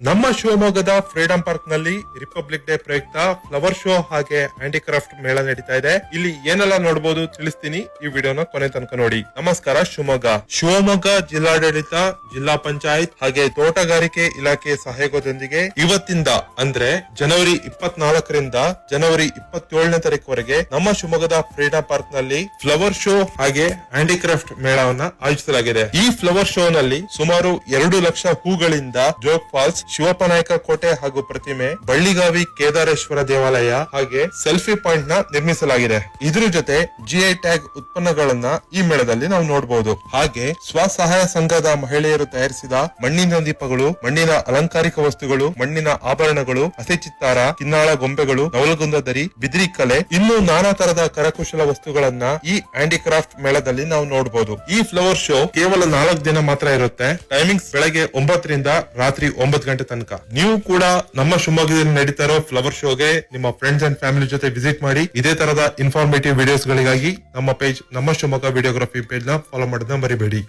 ನಮ್ಮ ಶಿವಮೊಗ್ಗದ freedom park ನಲ್ಲಿ ರಿಪಬ್ಲಿಕ್ ಡೇ ಪ್ರಯುಕ್ತ ಫ್ಲವರ್ ಶೋ ಹಾಗೆ ಹ್ಯಾಂಡಿಕ್ರಾಫ್ಟ್ ಮೇಳ ನಡೀತಾ ಇದೆ. ಇಲ್ಲಿ ಏನೆಲ್ಲ ನೋಡಬಹುದು ತಿಳಿಸ್ತೀನಿ, ಈ ವಿಡಿಯೋನ ಕೊನೆ ತನಕ ನೋಡಿ. ನಮಸ್ಕಾರ. ಶಿವಮೊಗ್ಗ ಜಿಲ್ಲಾಡಳಿತ, ಜಿಲ್ಲಾ ಪಂಚಾಯತ್ ಹಾಗೆ ತೋಟಗಾರಿಕೆ ಇಲಾಖೆ ಸಹಯೋಗದೊಂದಿಗೆ ಇವತ್ತಿಂದ ಅಂದ್ರೆ ಜನವರಿ 24ರಿಂದ ಜನವರಿ 27ನೇ ತಾರೀಕುವರೆಗೆ ನಮ್ಮ ಶಿವಮೊಗ್ಗದ ಫ್ರೀಡಂ ಪಾರ್ಕ್ ನಲ್ಲಿ ಫ್ಲವರ್ ಶೋ ಹಾಗೆ ಹ್ಯಾಂಡಿಕ್ರಾಫ್ಟ್ ಮೇಳವನ್ನ ಆಯೋಜಿಸಲಾಗಿದೆ. ಈ ಫ್ಲವರ್ ಶೋ ನಲ್ಲಿ ಸುಮಾರು 2 ಲಕ್ಷ ಹೂಗಳಿಂದ ಜೋಗ್ ಫಾಲ್ಸ್, ಶಿವಪ್ಪನಾಯಕ ಕೋಟೆ ಹಾಗೂ ಪ್ರತಿಮೆ, ಬಳ್ಳಿಗಾವಿ ಕೇದಾರೇಶ್ವರ ದೇವಾಲಯ ಹಾಗೆ ಸೆಲ್ಫಿ ಪಾಯಿಂಟ್ ನ ನಿರ್ಮಿಸಲಾಗಿದೆ. ಇದ್ರ ಜೊತೆ ಜಿಐ ಟ್ಯಾಗ್ ಉತ್ಪನ್ನಗಳನ್ನ ಈ ಮೇಳದಲ್ಲಿ ನಾವು ನೋಡಬಹುದು. ಹಾಗೆ ಸ್ವಸಹಾಯ ಸಂಘದ ಮಹಿಳೆಯರು ತಯಾರಿಸಿದ ಮಣ್ಣಿನ ದೀಪಗಳು, ಮಣ್ಣಿನ ಅಲಂಕಾರಿಕ ವಸ್ತುಗಳು, ಮಣ್ಣಿನ ಆಭರಣಗಳು, ಹಸೆ ಚಿತ್ತಾರ, ಕಿನ್ನಾಳ ಗೊಂಬೆಗಳು, ನವಲಗುಂದ ದರಿ, ಬಿದಿರಿ ಕಲೆ, ಇನ್ನೂ ನಾನಾ ತರದ ಕರಕುಶಲ ವಸ್ತುಗಳನ್ನ ಈ ಹ್ಯಾಂಡಿಕ್ರಾಫ್ಟ್ ಮೇಳದಲ್ಲಿ ನಾವು ನೋಡಬಹುದು. ಈ ಫ್ಲವರ್ ಶೋ ಕೇವಲ 4 ದಿನ ಮಾತ್ರ ಇರುತ್ತೆ. ಟೈಮಿಂಗ್ಸ್ ಬೆಳಗ್ಗೆ 9ರಿಂದ ರಾತ್ರಿ 9 ಗಂಟೆ ತನಕ. ನೀವು ಕೂಡ ನಮ್ಮ ಶಿವಮೊಗ್ಗದಲ್ಲಿ ನಡೀತಾ ಇರೋ ಫ್ಲವರ್ ಶೋಗೆ ನಿಮ್ಮ ಫ್ರೆಂಡ್ಸ್ ಅಂಡ್ ಫ್ಯಾಮಿಲಿ ಜೊತೆ ವಿಸಿಟ್ ಮಾಡಿ. ಇದೇ ತರದ ಇನ್ಫಾರ್ಮೇಟಿವ್ ವಿಡಿಯೋಸ್ ಗಳಿಗಾಗಿ ನಮ್ಮ ಪೇಜ್ ನಮ್ಮ ಶಿವಮೊಗ್ಗ ವಿಡಿಯೋಗ್ರಫಿ ಪೇಜ್ ನ ಫಾಲೋ ಮಾಡೋದನ್ನ ಮರಿಬೇಡಿ.